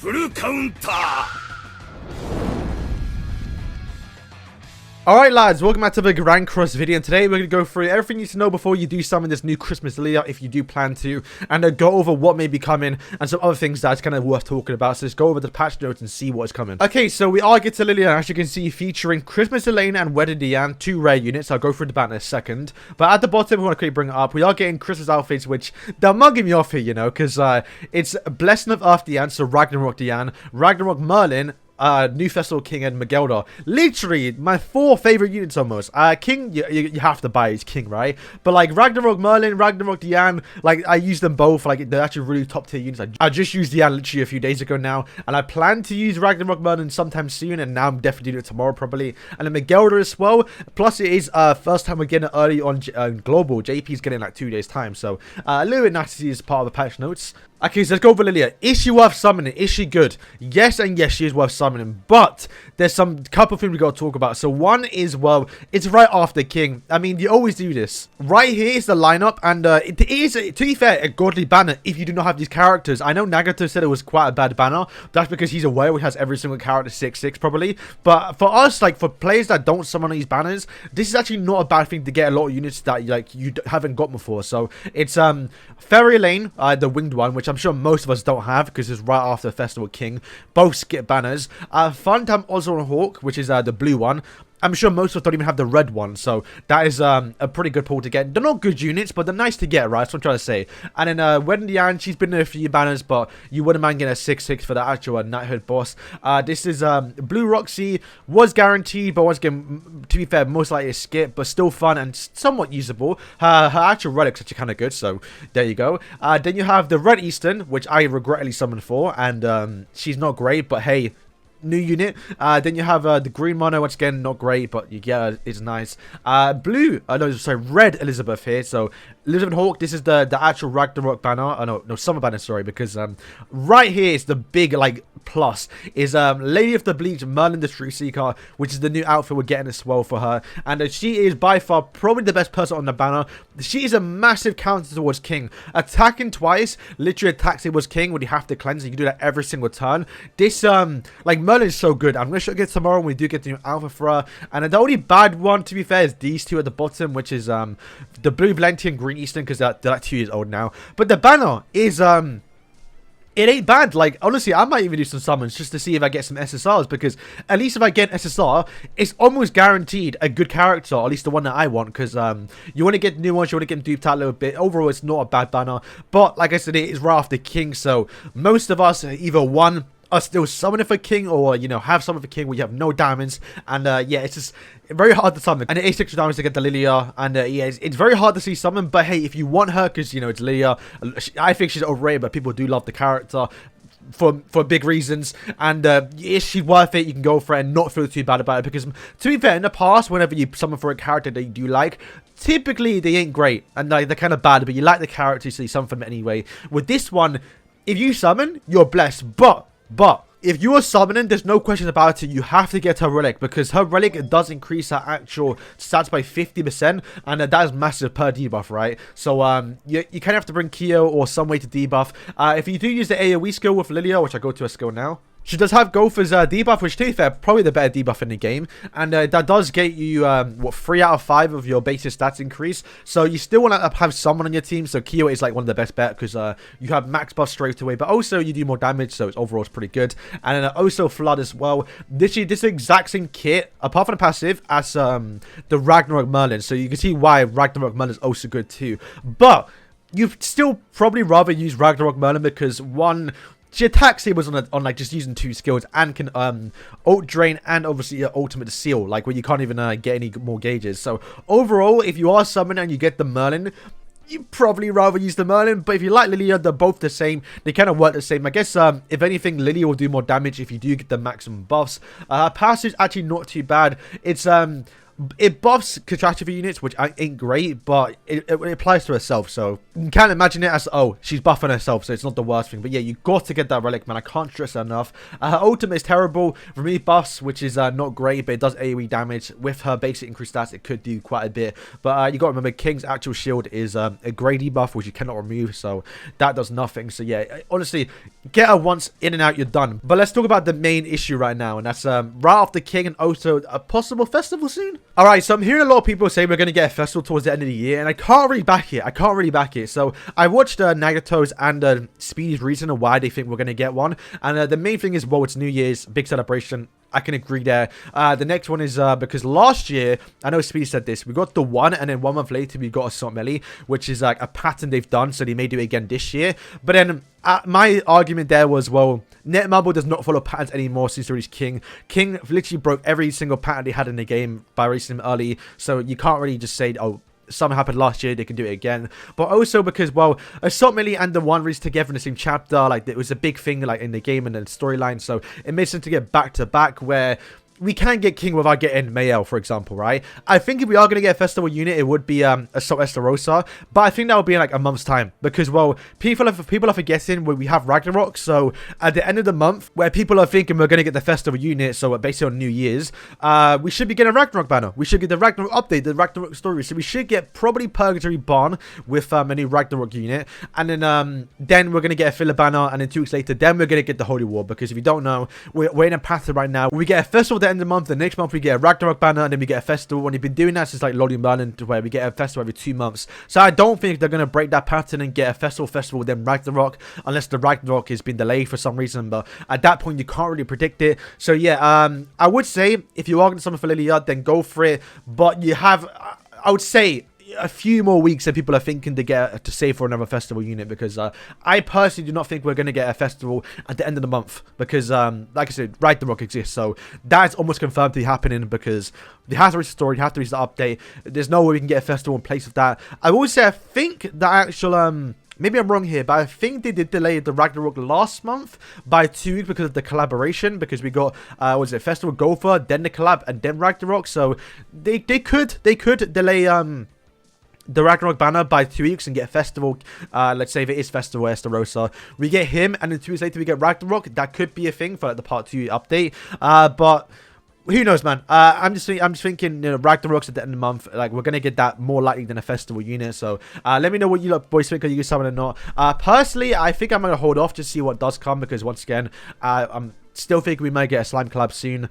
フルカウンター。 Alright lads, welcome back to the Grand Cross video, and today we're going to go through everything you need to know before you do summon this new Christmas Lillia, if you do plan to, and go over what may be coming, and some other things that's kind of worth talking about. So let's go over the patch notes and see what's coming. Okay, so we are getting to Lillia, as you can see, featuring Christmas Elaine and Wedded Diane, 2 rare units. I'll go through the banner in a second, but at the bottom we want to quickly bring it up. We are getting Christmas outfits, which they're mugging me off here, you know, because it's Blessing of Earth Diane, so Ragnarok Diane, Ragnarok Merlin, New Festival King, and Magelda. Literally my 4 favorite units almost. King, you have to buy his King, right? But like Ragnarok Merlin, Ragnarok Diane, like I use them both. Like they're actually really top tier units. I just used Diane literally a few days ago now, and I plan to use Ragnarok Merlin sometime soon, and now I'm definitely doing it tomorrow probably. And then Magelda as well. Plus it is first time we're getting it early on global. JP's getting like 2 days time, so a little bit nice to see as part of the patch notes. Okay, so let's go over Lillia. Is she worth summoning? Is she good? Yes, and yes, she is worth summoning. But there's some couple things we got to talk about. So one is, well, it's right after King. I mean, you always do this. Right here is the lineup, and it is, to be fair, a godly banner if you do not have these characters. I know Nagato said it was quite a bad banner. That's because he's aware he has every single character 6/6 probably. But for us, like for players that don't summon these banners, this is actually not a bad thing to get a lot of units that like you haven't got before. So it's Fairy Lane, the winged one, which I'm sure most of us don't have because it's right after Festival King. Both skip banners. Funtime Osborne Hawk, which is the blue one. I'm sure most of us don't even have the red one, so that is a pretty good pull to get. They're not good units, but they're nice to get, right? That's what I'm trying to say. And then Wedding Diane, she's been in a few banners, but you wouldn't mind getting a 6/6 for the actual knighthood boss. This is Blue Roxy, was guaranteed, but once again, to be fair, most likely a skip, but still fun and somewhat usable. Her actual relic's actually kind of good, so there you go. Then you have the Red Eastern, which I regretfully summoned for, and she's not great, but hey, new unit. Then you have the green mono, once again not great, but you get it's nice. Blue, no, sorry, red Elizabeth here. So Elizabeth Hawk, this is the actual Ragnarok banner. No, summer banner, sorry, because right here is the big like plus is Lady of the Bleach, Merlin the Street Seeker, which is the new outfit we're getting as well for her, and she is by far probably the best person on the banner. She is a massive counter towards King, attacking twice, literally attacks towards King when you have to cleanse. You can do that every single turn. This like Merlin is so good. I'm gonna show you guys tomorrow when we do get the new alpha for her. And the only bad one, to be fair, is these two at the bottom, which is the blue Valenti and green Eastern, because they're like 2 years old now. But the banner is it ain't bad. Like honestly, I might even do some summons just to see if I get some SSRs, because at least if I get SSR, it's almost guaranteed a good character, or at least the one that I want, because you want to get new ones, you want to get them duped out a little bit. Overall, it's not a bad banner, but like I said, it is right after King, so most of us either one are still summoning for King, or you know, have summoned for King where you have no diamonds, and yeah, it's just very hard to summon, and it is 6 diamonds to get the Lillia, and yeah, it's very hard to see summon. But hey, if you want her, because you know it's Lillia, I think she's overrated, but people do love the character for big reasons, and is she worth it? You can go for it and not feel too bad about it, because to be fair, in the past, whenever you summon for a character that you do like, typically they ain't great, and like, they're kind of bad, but you like the character, so you summon for them anyway. With this one, if you summon, you're blessed, but if you are summoning, there's no question about it, you have to get her relic, because her relic does increase her actual stats by 50%, and that is massive per debuff, right? So you kind of have to bring Kyo or some way to debuff. If you do use the AoE skill with Lillia, which I go to a skill now, she does have Gopher's debuff, which to be fair, probably the better debuff in the game. And that does get you, what, 3 out of 5 of your basic stats increase. So you still want to have someone on your team. So Kyo is like one of the best bet, because you have max buff straight away. But also you do more damage, so it's overall it's pretty good. And then also Flood as well. This exact same kit, apart from the passive, as the Ragnarok Merlin. So you can see why Ragnarok Merlin is also good too. But you'd still probably rather use Ragnarok Merlin, because one, she attacks here was on like just using 2 skills, and can ult drain and obviously ultimate seal, like where you can't even get any more gauges. So overall, if you are summoning and you get the Merlin, you probably rather use the Merlin. But if you like Lillia, they're both the same. They kind of work the same. I guess if anything, Lillia will do more damage if you do get the maximum buffs. Passive's actually not too bad. It's it buffs catastrophe units, which ain't great, but it applies to herself, so you can't imagine it as, oh, she's buffing herself, so it's not the worst thing. But yeah, you got to get that relic, man. I can't stress that enough. Her ultimate is terrible. Remove buffs, which is not great, but it does AoE damage. With her basic increased stats, it could do quite a bit. But you got to remember, King's actual shield is a grey debuff, which you cannot remove, so that does nothing. So yeah, honestly, get her once, in and out, you're done. But let's talk about the main issue right now, and that's right after King and also a possible festival soon. Alright, so I'm hearing a lot of people say we're going to get a festival towards the end of the year, and I can't really back it. So I watched Nagato's and Speedy's reason of why they think we're going to get one, and the main thing is, well, it's New Year's, big celebration. I can agree there. The next one is because last year, I know Speedy said this, we got the one, and then 1 month later we got Assault Melee, which is like a pattern they've done, so they may do it again this year. But then my argument there was, well, Netmarble does not follow patterns anymore since they released King. King literally broke every single pattern they had in the game by releasing him early, so you can't really just say, oh, something happened last year, they can do it again. But also because, well, Assault Melee and the one released together in the same chapter, like, it was a big thing, like, in the game and the storyline, so it made sense to get back to back, where we can get King without getting Mayel, for example, right? I think if we are going to get a festival unit, it would be Assault Estarossa, but I think that would be in like a month's time, because, well, people are forgetting where we have Ragnarok, so at the end of the month, where people are thinking we're going to get the festival unit, so basically on New Year's, we should be getting a Ragnarok banner. We should get the Ragnarok update, the Ragnarok story, so we should get probably Purgatory Barn with a new Ragnarok unit, and then we're going to get a filler banner, and then 2 weeks later, then we're going to get the Holy War, because if you don't know, we're in a pattern right now. We get a festival end of the month, the next month we get a Ragnarok banner, and then we get a festival. When you've been doing that since like Lolly Merlin, where we get a festival every 2 months. So I don't think they're going to break that pattern and get a festival then Ragnarok, unless the Ragnarok has been delayed for some reason. But at that point you can't really predict it. So yeah, I would say if you are going to summon for Lillia, then go for it. But you have, I would say, a few more weeks that people are thinking to save for another festival unit, because I personally do not think we're going to get a festival at the end of the month, because like I said, Ragnarok exists, so that's almost confirmed to be happening, because they have to reach the story, you have to reach the update. There's no way we can get a festival in place of that. I will say I think the actual maybe I'm wrong here, but I think they did delay the Ragnarok last month by 2 weeks because of the collaboration, because we got was it Festival Gopher, then the collab, and then Ragnarok. So they could delay the Ragnarok banner by 2 weeks and get a festival. Let's say if it is Festival Estarossa, we get him, and then 2 weeks later we get Ragnarok. That could be a thing for like the part 2 update. But who knows, man? I'm just thinking, you know, Ragnarok's at the end of the month. Like, we're gonna get that more likely than a festival unit. So let me know what you boys think. Are you guys summon or not? Personally, I think I'm gonna hold off to see what does come, because once again, I'm still thinking we might get a slime collab soon.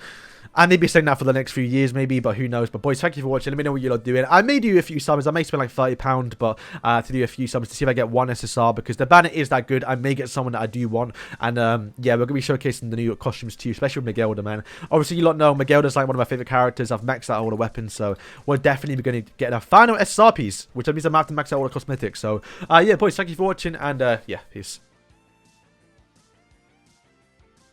I may be saying that for the next few years, maybe, but who knows. But boys, thank you for watching. Let me know what you're doing. I may do a few summons. I may spend like £30, but to do a few summons to see if I get one SSR, because the banner is that good. I may get someone that I do want. And yeah, we're going to be showcasing the new costumes too, especially with Miguelda, man. Obviously, you lot know Miguelda's like one of my favorite characters. I've maxed out all the weapons, so we're definitely going to get a final SSR piece, which means I'm going to have to max out all the cosmetics. So yeah, boys, thank you for watching, and yeah, peace.